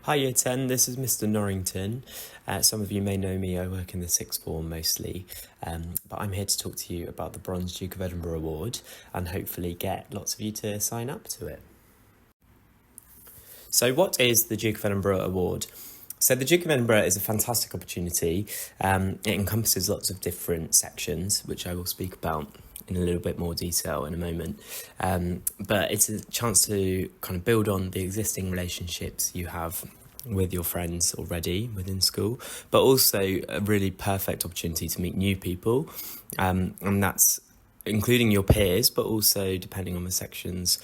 Hi Year 10, this is Mr. Norrington. Some of you may know me, I work in the sixth form mostly, but I'm here to talk to you about the Bronze Duke of Edinburgh Award and hopefully get lots of you to sign up to it. So what is the Duke of Edinburgh Award? So the Duke of Edinburgh is a fantastic opportunity. It encompasses lots of different sections, which I will speak about in a little bit more detail in a moment. But it's a chance to kind of build on the existing relationships you have with your friends already within school, but also a really perfect opportunity to meet new people. And that's including your peers, but also depending on the sections,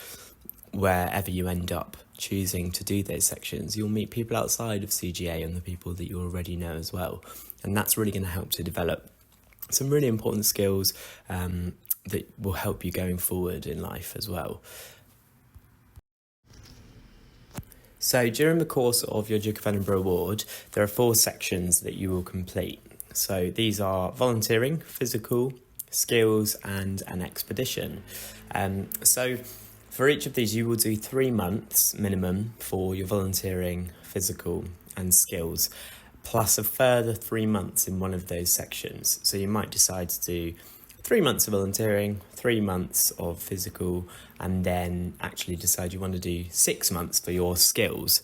wherever you end up choosing to do those sections, you'll meet people outside of CGA and the people that you already know as well. And that's really going to help to develop some really important skills that will help you going forward in life as well. So during the course of your Duke of Edinburgh Award, there are 4 sections that you will complete. So these are volunteering, physical, skills, and an expedition. So for each of these, you will do 3 months minimum for your volunteering, physical, and skills, plus a further 3 months in one of those sections. So you might decide to do 3 months of volunteering, 3 months of physical, and then actually decide you want to do 6 months for your skills.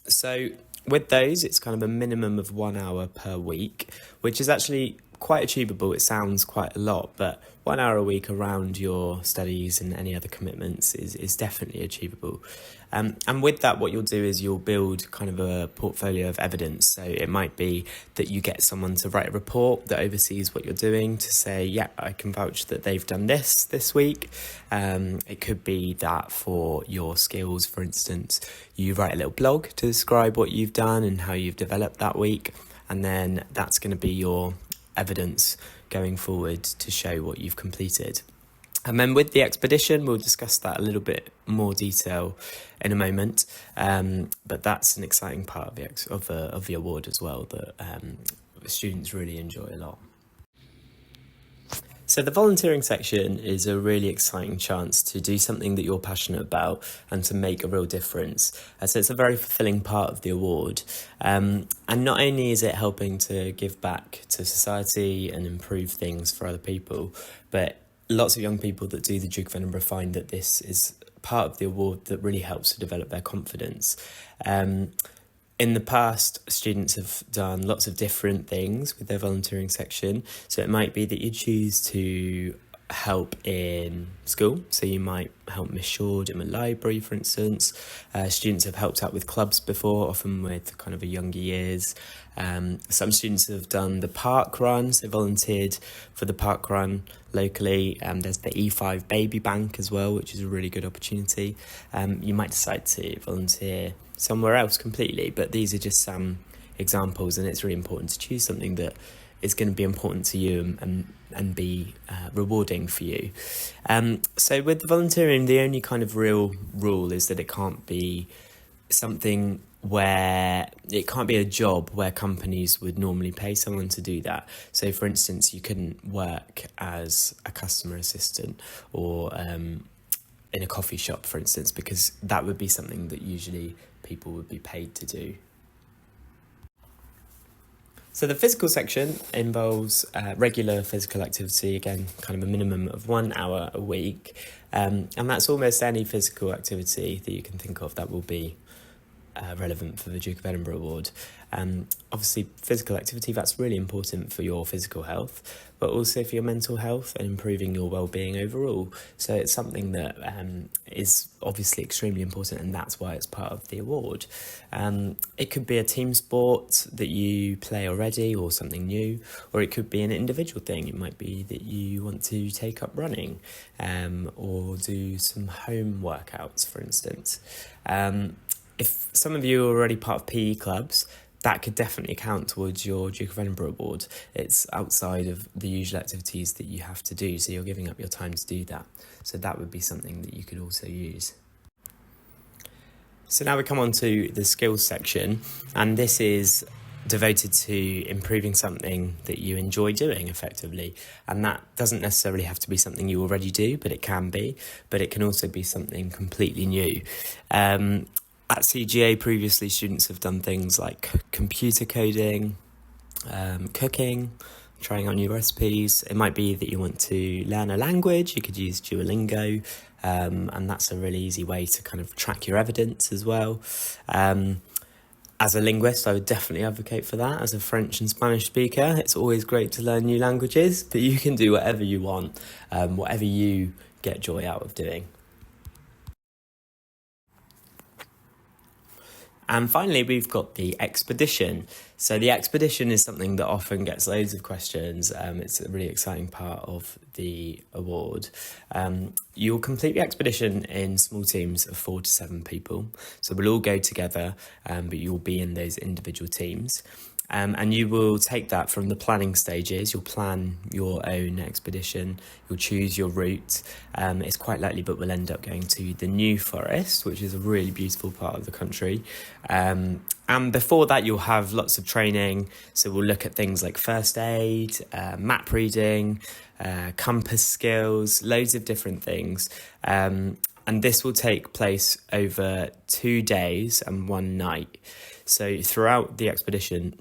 So with those, it's kind of a minimum of 1 hour per week, which is actually quite achievable. It sounds quite a lot, but 1 hour a week around your studies and any other commitments is definitely achievable. And with that, what you'll do is you'll build kind of a portfolio of evidence. So it might be that you get someone to write a report that oversees what you're doing to say, yeah, I can vouch that they've done this week. It could be that for your skills, for instance, you write a little blog to describe what you've done and how you've developed that week. And then that's going to be your evidence going forward to show what you've completed. And then with the expedition, we'll discuss that a little bit more detail in a moment. But that's an exciting part of the award as well that students really enjoy a lot. So the volunteering section is a really exciting chance to do something that you're passionate about and to make a real difference. So it's a very fulfilling part of the award. And not only is it helping to give back to society and improve things for other people, but lots of young people that do the Duke of Edinburgh find that this is part of the award that really helps to develop their confidence. In the past, students have done lots of different things with their volunteering section. So it might be that you choose to help in school. So you might help Miss Shord in the library, for instance. Students have helped out with clubs before, often with kind of a younger years. Some students have done the park run, so volunteered for the park run locally. There's the E5 Baby Bank as well, which is a really good opportunity. You might decide to volunteer somewhere else completely, but these are just some examples, and it's really important to choose something that is going to be important to you and be rewarding for you. So with volunteering, the only kind of real rule is that it can't be something where it can't be a job where companies would normally pay someone to do that. So for instance, you couldn't work as a customer assistant or in a coffee shop, for instance, because that would be something that usually people would be paid to do. So the physical section involves regular physical activity, again, kind of a minimum of 1 hour a week. And that's almost any physical activity that you can think of that will be relevant for the Duke of Edinburgh Award. Obviously, physical activity, that's really important for your physical health, but also for your mental health and improving your well-being overall. So it's something that is obviously extremely important, and that's why it's part of the award. It could be a team sport that you play already or something new, or it could be an individual thing. It might be that you want to take up running or do some home workouts, for instance. If some of you are already part of PE clubs, that could definitely count towards your Duke of Edinburgh Award. It's outside of the usual activities that you have to do, so you're giving up your time to do that. So that would be something that you could also use. So now we come on to the skills section, and this is devoted to improving something that you enjoy doing effectively. And that doesn't necessarily have to be something you already do, but it can be. But it can also be something completely new. At CGA previously, students have done things like computer coding, cooking, trying out new recipes. It might be that you want to learn a language, you could use Duolingo, and that's a really easy way to kind of track your evidence as well. As a linguist, I would definitely advocate for that. As a French and Spanish speaker, it's always great to learn new languages, but you can do whatever you want, whatever you get joy out of doing. And finally, we've got the expedition. So the expedition is something that often gets loads of questions. It's a really exciting part of the award. You'll complete the expedition in small teams of 4 to 7 people. So we'll all go together, but you'll be in those individual teams. And you will take that from the planning stages. You'll plan your own expedition. You'll choose your route. It's quite likely, but we'll end up going to the New Forest, which is a really beautiful part of the country. And before that, you'll have lots of training. So we'll look at things like first aid, map reading, compass skills, loads of different things. And this will take place over 2 days and 1 night. So throughout the expedition,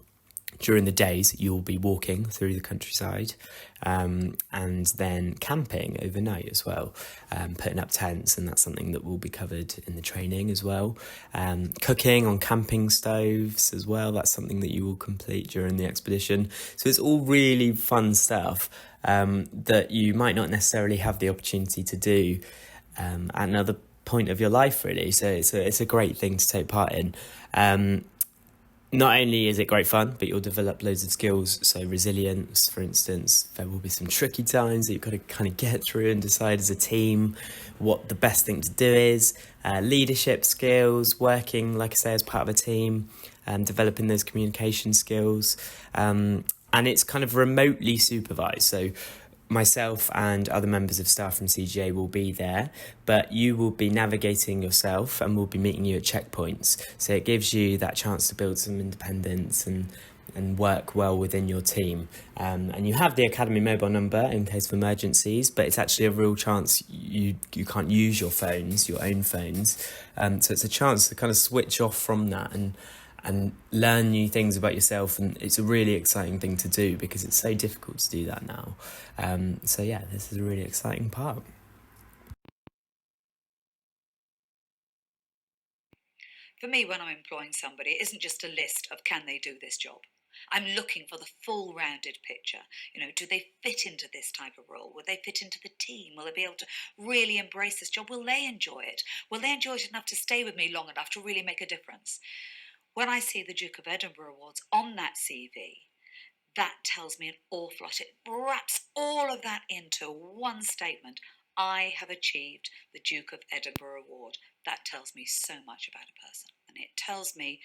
during the days, you'll be walking through the countryside, and then camping overnight as well, putting up tents, and that's something that will be covered in the training as well. Cooking on camping stoves as well, that's something that you will complete during the expedition. So it's all really fun stuff that you might not necessarily have the opportunity to do at another point of your life, really. So it's a great thing to take part in. Not only is it great fun, but you'll develop loads of skills. So resilience, for instance, there will be some tricky times that you've got to kind of get through and decide as a team what the best thing to do is. Leadership skills, working, like I say, as part of a team, developing those communication skills. And it's kind of remotely supervised. So myself and other members of staff from CGA will be there, but you will be navigating yourself and we'll be meeting you at checkpoints. So it gives you that chance to build some independence and work well within your team. And you have the Academy mobile number in case of emergencies, but it's actually a real chance you can't use your phones, your own phones. So it's a chance to kind of switch off from that and learn new things about yourself, and it's a really exciting thing to do because it's so difficult to do that now. So yeah, this is a really exciting part. For me, when I'm employing somebody, it isn't just a list of can they do this job. I'm looking for the full rounded picture. Do they fit into this type of role? Will they fit into the team? Will they be able to really embrace this job? Will they enjoy it? Will they enjoy it enough to stay with me long enough to really make a difference? When I see the Duke of Edinburgh Awards on that CV, that tells me an awful lot. It wraps all of that into one statement. I have achieved the Duke of Edinburgh Award. That tells me so much about a person. And it tells me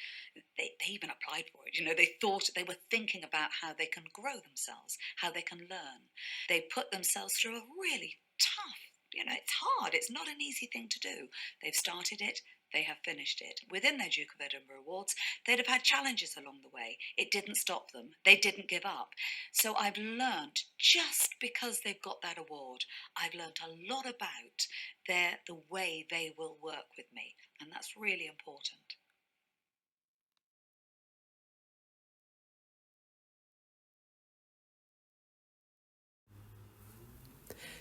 they even applied for it. They were thinking about how they can grow themselves, how they can learn. They put themselves through a really tough, it's hard. It's not an easy thing to do. They've started it. They have finished it. Within their Duke of Edinburgh Awards, they'd have had challenges along the way. It didn't stop them. They didn't give up. So I've learned, just because they've got that award, I've learned a lot about the way they will work with me. And that's really important.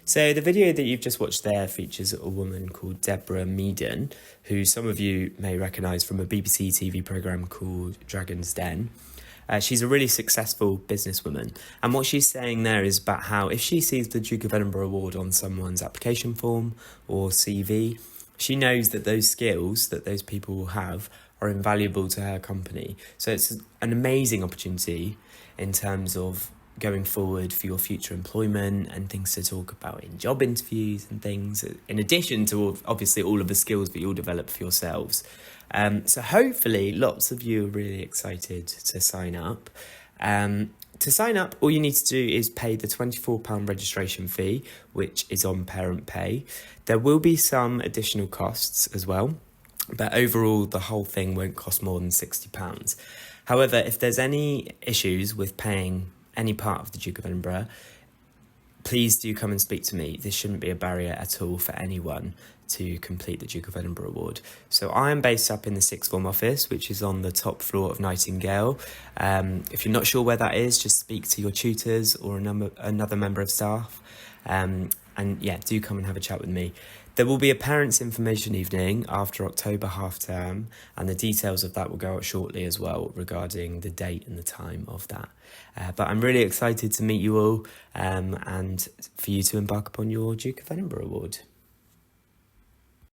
So the video that you've just watched there features a woman called Deborah Meaden, who some of you may recognise from a BBC TV programme called Dragon's Den. She's a really successful businesswoman, and what she's saying there is about how if she sees the Duke of Edinburgh Award on someone's application form or CV, she knows that those skills that those people will have are invaluable to her company. So it's an amazing opportunity in terms of going forward for your future employment and things to talk about in job interviews and things, in addition to obviously all of the skills that you'll develop for yourselves. So hopefully lots of you are really excited to sign up. To sign up, all you need to do is pay the £24 registration fee, which is on Parent Pay. There will be some additional costs as well, but overall the whole thing won't cost more than £60. However, if there's any issues with paying any part of the Duke of Edinburgh, please do come and speak to me. This shouldn't be a barrier at all for anyone to complete the Duke of Edinburgh Award. So I am based up in the sixth form office, which is on the top floor of Nightingale. If you're not sure where that is, just speak to your tutors or another member of staff. And yeah, do come and have a chat with me. There will be a parents' information evening after October half term, and the details of that will go out shortly as well regarding the date and the time of that. But I'm really excited to meet you all and for you to embark upon your Duke of Edinburgh Award.